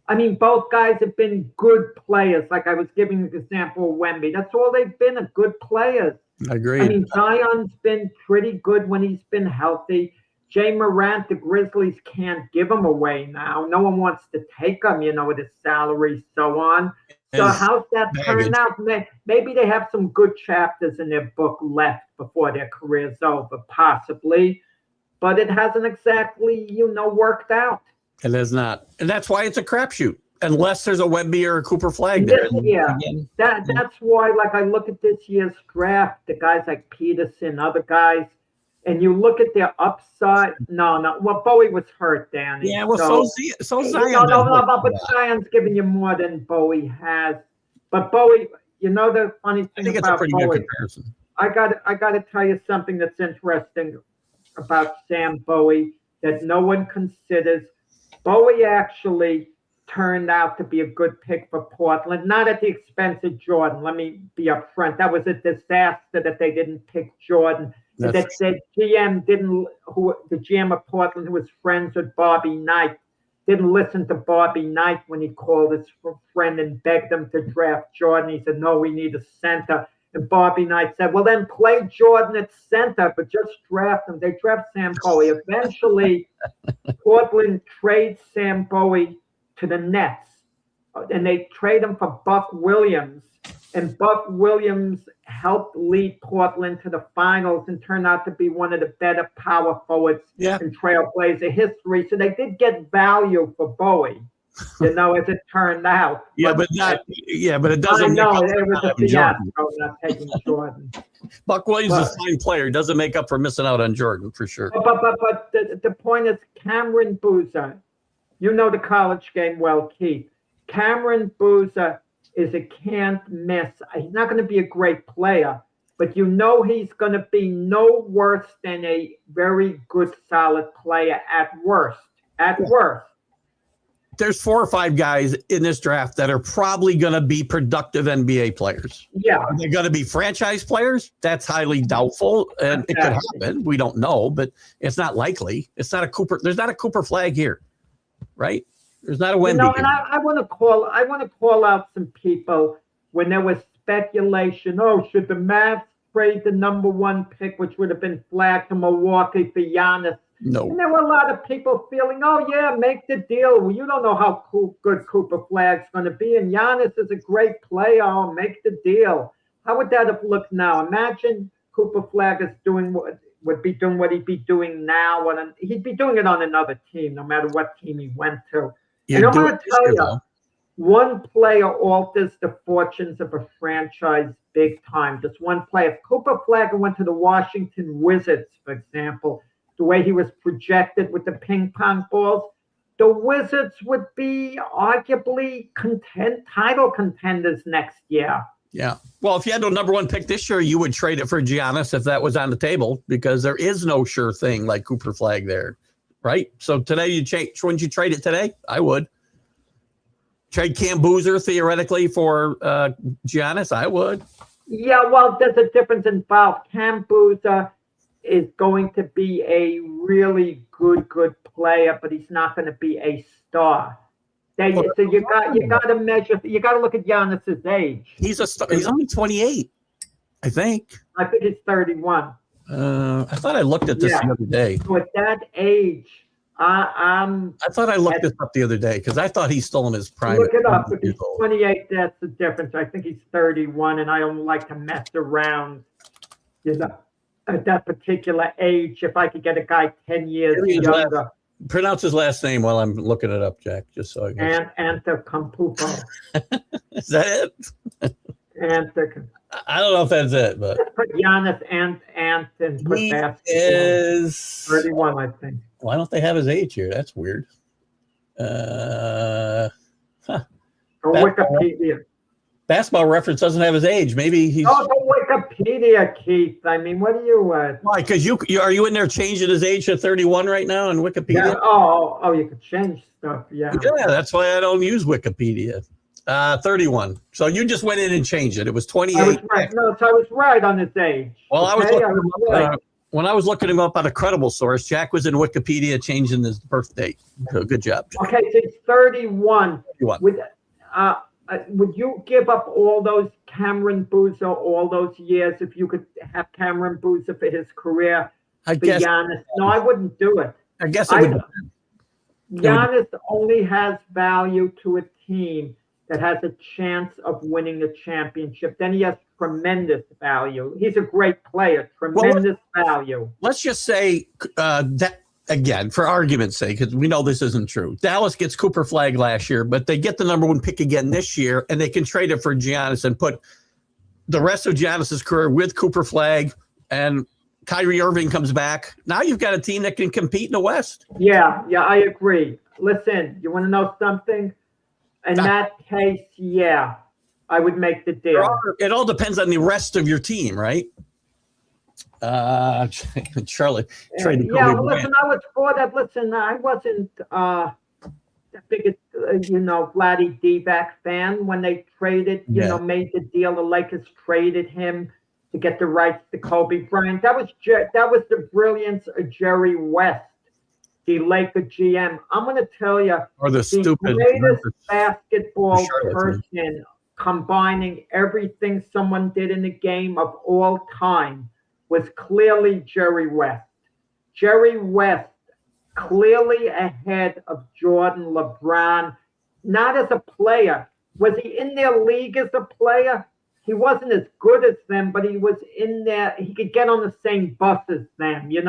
I mean, both guys have been good players. Like I was giving the example of Wemby. That's all they've been, good players. I agree. I mean, Zion's been pretty good when he's been healthy. Jay Morant, the Grizzlies can't give him away now. No one wants to take him, with his salary, so on. So how's that turn out? Maybe they have some good chapters in their book left before their career's over, possibly. But it hasn't exactly, worked out. It is not. And that's why it's a crapshoot. Unless there's a Wemby or a Cooper Flag there. Yeah, that's why, like, I look at this year's draft, the guys like Peterson, other guys, and you look at their upside. No. Well, Bowie was hurt, Danny. Yeah, well, so Zion. But Zion's giving you more than Bowie has. But Bowie, the funny thing I think about it's a pretty Bowie, good comparison. I got to tell you something that's interesting about Sam Bowie that no one considers. Bowie actually turned out to be a good pick for Portland, not at the expense of Jordan. Let me be upfront. That was a disaster that they didn't pick Jordan. That the GM of Portland, who was friends with Bobby Knight, didn't listen to Bobby Knight when he called his friend and begged him to draft Jordan. He said, no, we need a center. And Bobby Knight said, well, then play Jordan at center, but just draft him. They draft Sam Bowie. Eventually, Portland trades Sam Bowie to the Nets, and they trade him for Buck Williams. And Buck Williams helped lead Portland to the finals and turned out to be one of the better power forwards in Trailblazer history. So they did get value for Bowie, as it turned out. But it doesn't. I know it was a fiasco not taking Jordan. Buck Williams is a fine player. Doesn't make up for missing out on Jordan for sure. But the point is, Cameron Boozer, the college game well, Keith. Cameron Boozer is a can't miss. He's not going to be a great player, but he's going to be no worse than a very good, solid player at worst. Worst. There's 4 or 5 guys in this draft that are probably going to be productive NBA players. Yeah. Are they going to be franchise players? That's highly doubtful, and it could happen. We don't know, but it's not likely. It's not a Cooper. There's not a Cooper Flag here, right? There's not a Wemby. And I want to call out some people when there was speculation. Oh, should the Mavs trade the number 1 pick, which would have been Flag, to Milwaukee for Giannis? No. And there were a lot of people feeling, oh, yeah, make the deal. Well, you don't know how good Cooper Flag's going to be. And Giannis is a great player. Oh, make the deal. How would that have looked now? Imagine Cooper Flag is would be doing what he'd be doing now. He'd be doing it on another team, no matter what team he went to. And I want to tell you, one player alters the fortunes of a franchise big time. Just one player. If Cooper Flag went to the Washington Wizards, for example, the way he was projected with the ping pong balls, the Wizards would be arguably title contenders next year. Yeah. Well, if you had no number 1 pick this year, you would trade it for Giannis if that was on the table, because there is no sure thing like Cooper Flag there. Right. So today wouldn't you trade it today? I would. Trade Cam Boozer theoretically for Giannis. I would. Yeah, well, there's a difference involved. Cam Boozer is going to be a really good player, but he's not going to be a star. So you got to measure. You got to look at Giannis's age. He's a star. He's only 28, I think. I think he's 31. I thought I looked at this the other day. So at that age, I thought I looked this up the other day because I thought he's still in his prime. Look it up. If he's 28, that's the difference. I think he's 31, and I don't like to mess around. At that particular age, if I could get a guy 10 years younger. Pronounce his last name while I'm looking it up, Jack, just so I can. Antetokounmpo. Is that it? I don't know if that's it, but let's put Giannis and put he basketball. Is 31, I think. Why don't they have his age here? That's weird. Wikipedia. Basketball Reference doesn't have his age. Maybe he's. Oh, don't wake Wikipedia, Keith. I mean, what are you? Why? Because you are you in there changing his age to 31 right now in Wikipedia? Yeah. Oh, you could change stuff. Yeah. Yeah, that's why I don't use Wikipedia. 31. So you just went in and changed it. It was 28. I was right. No, so I was right on his age. Well, okay? I was looking him up, when I was looking him up on a credible source, Jack was in Wikipedia changing his birth date. So good job, Jack. Okay, so he's 31. 31. Would you give up all those Cameron Boozer all those years if you could have Cameron Boozer for his career? I guess. Giannis? No, I wouldn't do it. I guess it would. Giannis only has value to a team that has a chance of winning a championship. Then he has tremendous value. He's a great player, tremendous value. Let's just say that, again, for argument's sake, because we know this isn't true. Dallas gets Cooper Flag last year, but they get the number 1 pick again this year, and they can trade it for Giannis and put the rest of Giannis's career with Cooper Flag, and Kyrie Irving comes back. Now you've got a team that can compete in the West. Yeah, I agree. Listen, you want to know something? In that case, yeah, I would make the deal. It all depends on the rest of your team, right? Charlotte traded. Yeah, well, listen, I was for that. Listen, I wasn't the biggest, Vladdy D-back fan when they traded, made the deal. The Lakers traded him to get the rights to Kobe Bryant. That was the brilliance of Jerry West, the Laker GM. I'm going to tell you, the greatest basketball person combining everything someone did in the game of all time was clearly Jerry West. Jerry West clearly ahead of Jordan, LeBron, not as a player. Was he in their league as a player? He wasn't as good as them, but he was in there. He could get on the same bus as them. You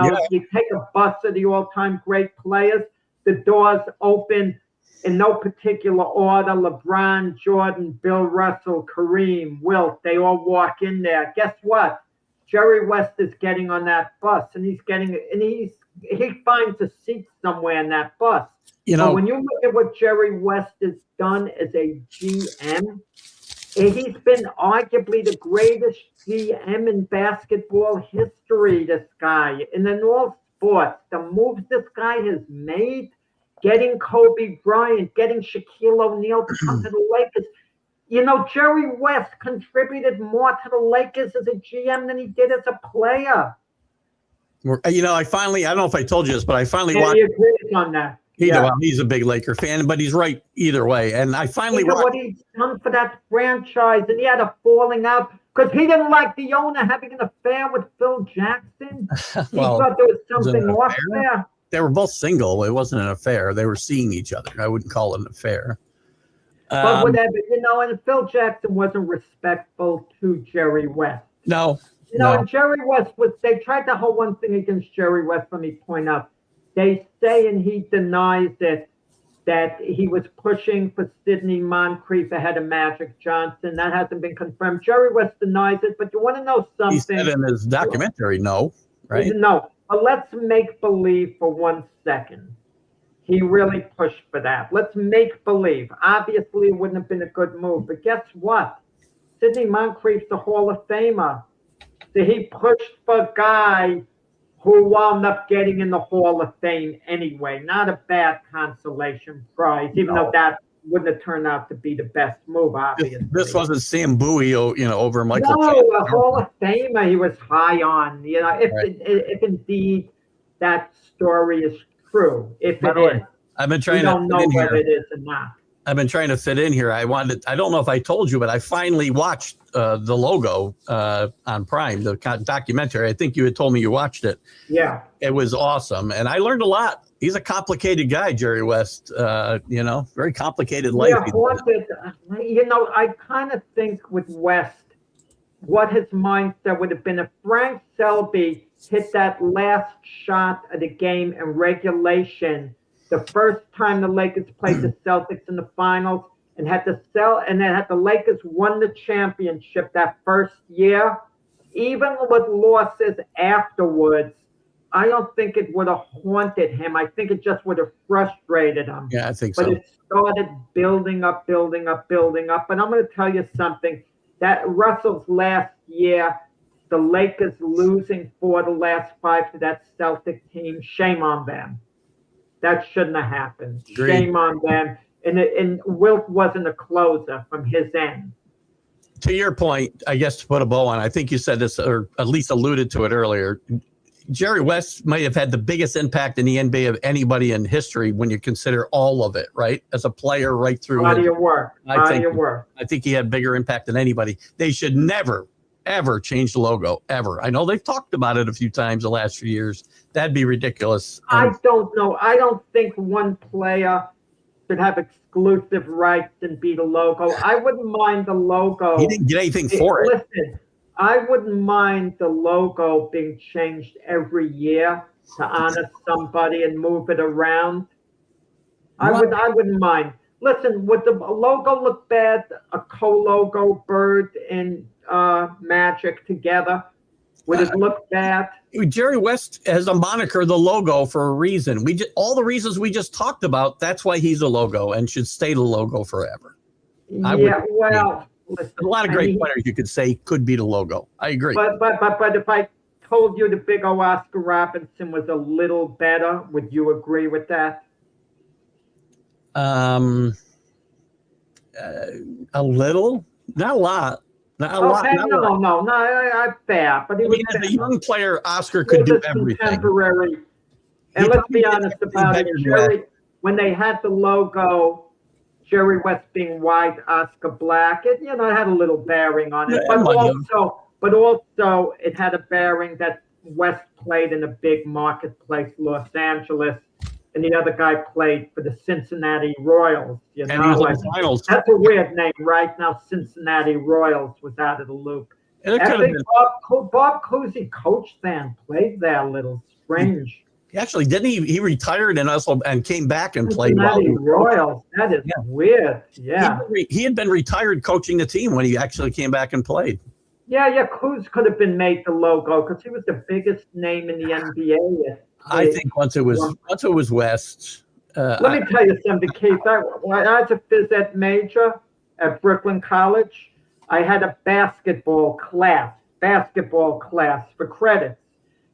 take a bus of the all-time great players, the doors open in no particular order. LeBron, Jordan, Bill Russell, Kareem, Wilt, they all walk in there. Guess what? Jerry West is getting on that bus, and he finds a seat somewhere in that bus. But when you look at what Jerry West has done as a GM, he's been arguably the greatest GM in basketball history, this guy. And in all sports, the moves this guy has made, getting Kobe Bryant, getting Shaquille O'Neal to come to the Lakers. Jerry West contributed more to the Lakers as a GM than he did as a player. I don't know if I told you this, but I finally watched. He agrees on that. He's a big Laker fan, but he's right either way. And I finally watched what he's done for that franchise, and he had a falling out because he didn't like the owner having an affair with Phil Jackson. He thought there was something off there. They were both single. It wasn't an affair. They were seeing each other. I wouldn't call it an affair. But whatever, and Phil Jackson wasn't respectful to Jerry West. No. And Jerry West they tried to hold one thing against Jerry West, let me point out. They say, and he denies it, that he was pushing for Sidney Moncrief ahead of Magic Johnson. That hasn't been confirmed. Jerry West denies it, but you want to know something? He said in his documentary, no, right? No, but let's make believe for 1 second. He really pushed for that. Let's make believe. Obviously, it wouldn't have been a good move, but guess what? Sidney Moncrief's a Hall of Famer. So he pushed for a guy who wound up getting in the Hall of Fame anyway. Not a bad consolation prize, even though that wouldn't have turned out to be the best move, obviously. This wasn't Sam Bowie, over Michael. No, a Hall of Famer he was high on. If indeed that story is true, if it is. I've been trying to don't know whether it is or not. I've been trying to fit in here. I don't know if I told you, but I finally watched the logo on Prime, the documentary. I think you had told me you watched it. Yeah. It was awesome. And I learned a lot. He's a complicated guy, Jerry West, very complicated life. Yeah, I kind of think with West, what his mindset would have been if Frank Selby hit that last shot of the game in regulation the first time the Lakers played the Celtics in the finals and had the Lakers won the championship that first year, even with losses afterwards, I don't think it would have haunted him. I think it just would have frustrated him. Yeah, I think so. But it started building up. And I'm going to tell you something. That Russell's last year, the Lakers losing 4 the last 5 to that Celtic team, shame on them. That shouldn't have happened. Agreed. Shame on them. And Wilt wasn't a closer from his end. To your point, I guess to put a bow on, I think you said this, or at least alluded to it earlier. Jerry West might have had the biggest impact in the NBA of anybody in history when you consider all of it, right? As a player, right through. Body of work. I think he had bigger impact than anybody. They should never, ever change the logo, ever. I know they've talked about it a few times the last few years. That'd be ridiculous. I don't know. I don't think one player should have exclusive rights and be the logo. I wouldn't mind the logo. He didn't get anything for it. Listen, I wouldn't mind the logo being changed every year to honor somebody and move it around. I wouldn't mind. Listen, would the logo look bad? A co-logo, Bird and Magic together? Would it look bad? Jerry West has a moniker, the logo, for a reason. All the reasons we just talked about. That's why he's a logo and should stay the logo forever. Listen, a lot of great players you could say could be the logo. I agree. But if I told you the big O Oscar Robertson was a little better, would you agree with that? A little, not a lot. Not a lot. No, fair. But as a young player, Oscar could do everything. Contemporary. And let's be honest about it, Jerry. When they had the logo, Jerry West being white, Oscar black, it had a little bearing on it. But also, it had a bearing that West played in a big marketplace, Los Angeles, and the other guy played for the Cincinnati Royals. And he was in the finals. That's a weird name, right? Now Cincinnati Royals was out of the loop. And I think Bob Cousy coached there and played there a little. Strange. Actually, didn't he? He retired and came back and played well. Cincinnati Royals. That is weird. Yeah. He had been retired coaching the team when he actually came back and played. Yeah. Kuz could have been made the logo because he was the biggest name in the NBA. I think once it was West. Let me tell you something, Keith. I was a phys ed major at Brooklyn College. I had a basketball class for credits.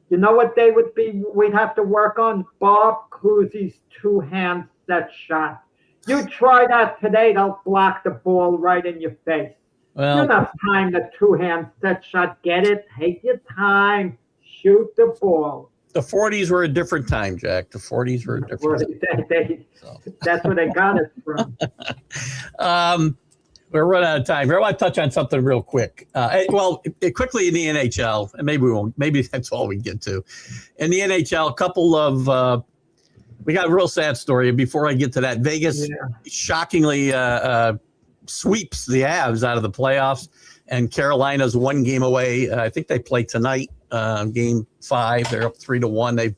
You know what we'd have to work on? Bob Cousy's two-hand set shot. You try that today, they'll block the ball right in your face. Well, you don't have time to two-hand set shot. Get it? Take your time. Shoot the ball. The 40s were a different time, Jack. The 40s were a different time. That's where they got it from. We're running out of time here. I want to touch on something real quick. Quickly in the NHL, and maybe we won't. Maybe that's all we get to. In the NHL, a couple of we got a real sad story. Before I get to that, Vegas shockingly sweeps the Avs out of the playoffs, and Carolina's 1 game away. I think they play tonight, game 5. They're up 3-1.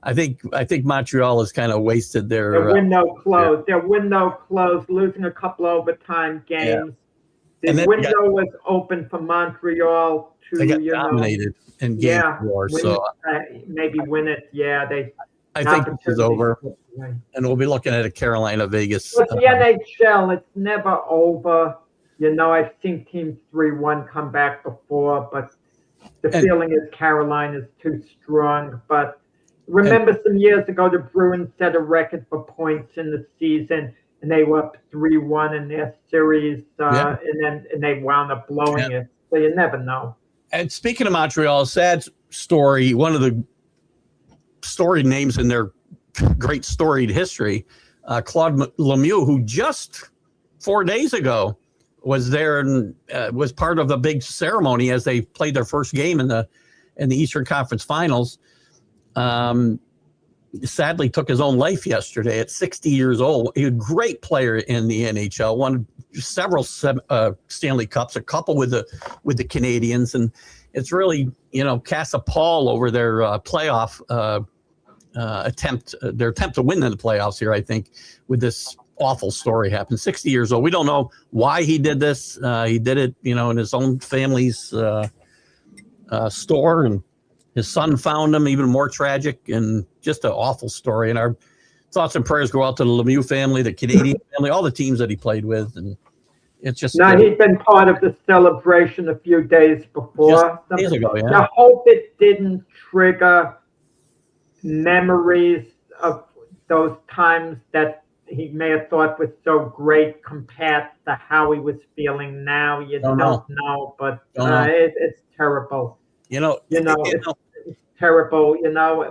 I think Montreal has kind of wasted their window closed. Their window closed, losing a couple overtime games. Yeah. The window was open for Montreal to they got dominated in game 4. Maybe win it. Yeah, I think this is over, and we'll be looking at a Carolina Vegas. But the NHL, it's never over. I've seen teams 3-1 come back before, but the feeling is Carolina's too strong. But remember some years ago, the Bruins set a record for points in the season, and they were up 3-1 in their series, and they wound up blowing it. So you never know. And speaking of Montreal, a sad story, one of the storied names in their great storied history, Claude Lemieux, who just 4 days ago was there and was part of the big ceremony as they played their first game in the Eastern Conference Finals. Sadly took his own life yesterday at 60 years old. He was a great player in the NHL, won several Stanley Cups, a couple with the Canadiens, and it's really casts a pall over their playoff attempt to win in the playoffs here. I think with this awful story happened. 60 years old. We don't know why he did this. He did it, in his own family's store, and his son found him. Even more tragic, and just an awful story. And our thoughts and prayers go out to the Lemieux family, the Canadian family, all the teams that he played with. And It's just No, he'd been part of the celebration a few days before. just days ago, yeah. I hope it didn't trigger memories of those times that he may have thought was so great compared to how he was feeling now. You don't know, but it's terrible. It's terrible,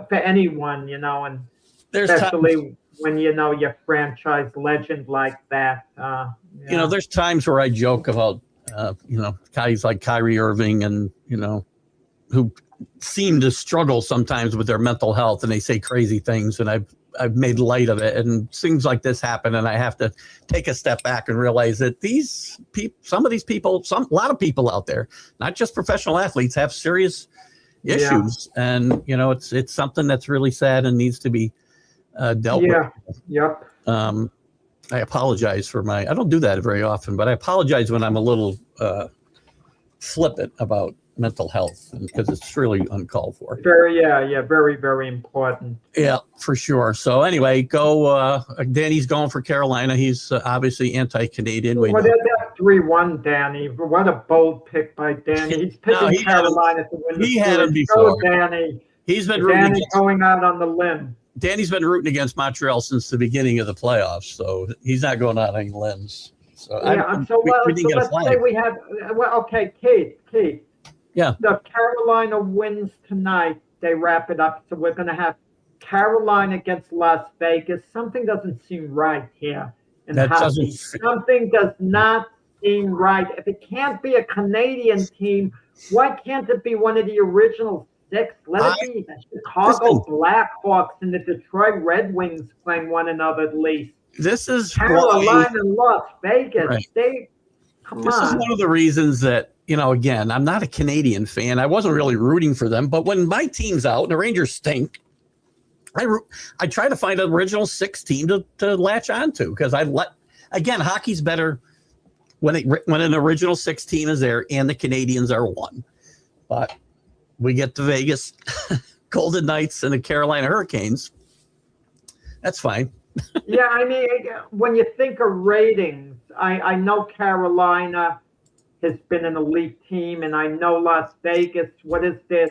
for anyone, and especially when you're franchise legend like that. There's times where I joke about, guys like Kyrie Irving and, who seem to struggle sometimes with their mental health, and they say crazy things, and I've made light of it, and things like this happen, and I have to take a step back and realize that a lot of people out there, not just professional athletes, have serious issues, and it's something that's really sad and needs to be dealt with. Yep. I apologize I don't do that very often, but I apologize when I'm a little flippant about mental health, because it's really uncalled for. Very, very, very important. Yeah, for sure. So anyway, Danny's going for Carolina. He's obviously anti-Canadian. Well, that's 3-1, Danny. What a bold pick by Danny. He's picking Carolina to win the series. He had him before. Danny. He's been going out on the limb. Danny's been rooting against Montreal since the beginning of the playoffs, so he's not going out on limbs. So we didn't get a flag. Say we have. Okay, Keith. Yeah. The Carolina wins tonight. They wrap it up. So we're going to have Carolina against Las Vegas. Something doesn't seem right here. Something does not seem right. If it can't be a Canadian team, why can't it be one of the original 6? Let it be the Chicago Blackhawks and the Detroit Red Wings playing one another at least. This is Carolina and Las Vegas. Right. This is one of the reasons that, again, I'm not a Canadian fan. I wasn't really rooting for them. But when my team's out and the Rangers stink, I try to find an original 6 team to latch onto, because hockey's better when an original 6 team is there and the Canadians are 1. But we get the Vegas Golden Knights and the Carolina Hurricanes. That's fine. Yeah, I mean, when you think of ratings, I know Carolina has been an elite team, and I know Las Vegas, what is this?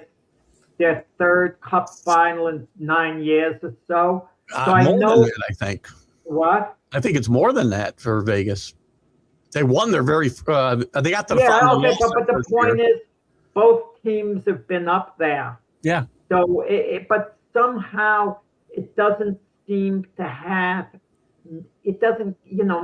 Their 3rd Cup final in 9 years or so. So I know than that, I think. What? I think it's more than that for Vegas. They won their they got to the final. Okay, but the point is, both teams have been up there. Yeah. So, but somehow it doesn't seem to have,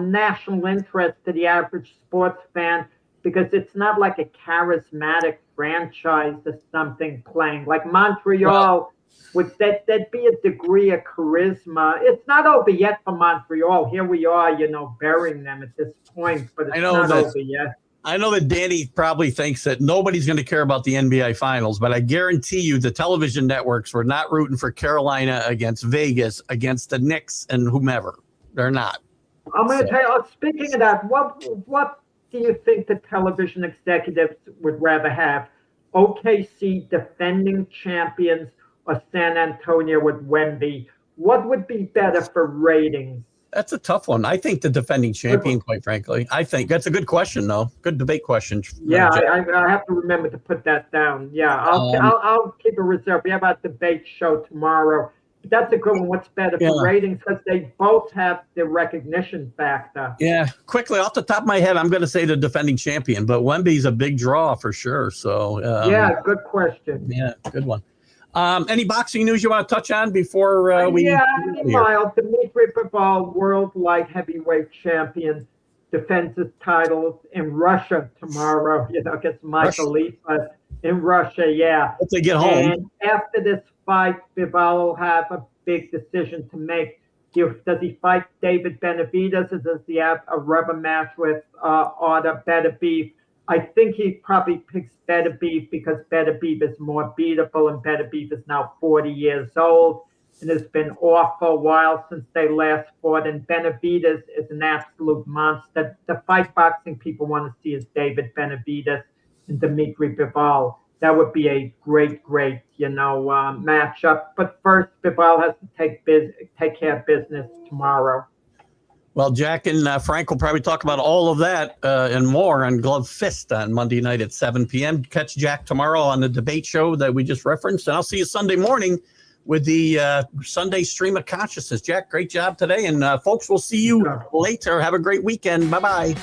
national interest to the average sports fan, because it's not like a charismatic franchise or something playing. Like Montreal, there'd be a degree of charisma. It's not over yet for Montreal. Here we are, burying them at this point, but it's not over yet. I know that Danny probably thinks that nobody's going to care about the NBA Finals, but I guarantee you the television networks were not rooting for Carolina against Vegas, against the Knicks and whomever. They're not. I'm going to tell you, speaking of that, what do you think the television executives would rather have? OKC defending champions or San Antonio with Wemby? What would be better for ratings? That's a tough one. I think the defending champion, quite frankly. I think that's a good question, though. Good debate question. Yeah, I have to remember to put that down. Yeah, I'll keep a reserve. We have a debate show tomorrow. But that's a good one. What's better for ratings? Because they both have the recognition factor. Yeah, quickly off the top of my head, I'm going to say the defending champion, but Wemby's a big draw for sure. So good question. Yeah, good one. Any boxing news you want to touch on before we? Yeah, mild. Dmitry Bivol, world light heavyweight champion, defends his titles in Russia tomorrow. Against Michael Lipa in Russia. Yeah. Once they get home. And after this fight, Bivol will have a big decision to make. Does he fight David Benavidez, or does he have a rubber match with Artur Beterbiev? I think he probably picks Beterbiev because Beterbiev is more beatable, and Beterbiev is now 40 years old and has been off for a while since they last fought. And Benavidez is an absolute monster. The fight boxing people want to see is David Benavidez and Dmitry Bivol. That would be a great, matchup. But first, Bivol has to take care of business tomorrow. Well, Jack and Frank will probably talk about all of that and more on Glove Fist on Monday night at 7 p.m. Catch Jack tomorrow on the debate show that we just referenced. And I'll see you Sunday morning with the Sunday Stream of Consciousness. Jack, great job today. And folks, we'll see you later. Have a great weekend. Bye-bye.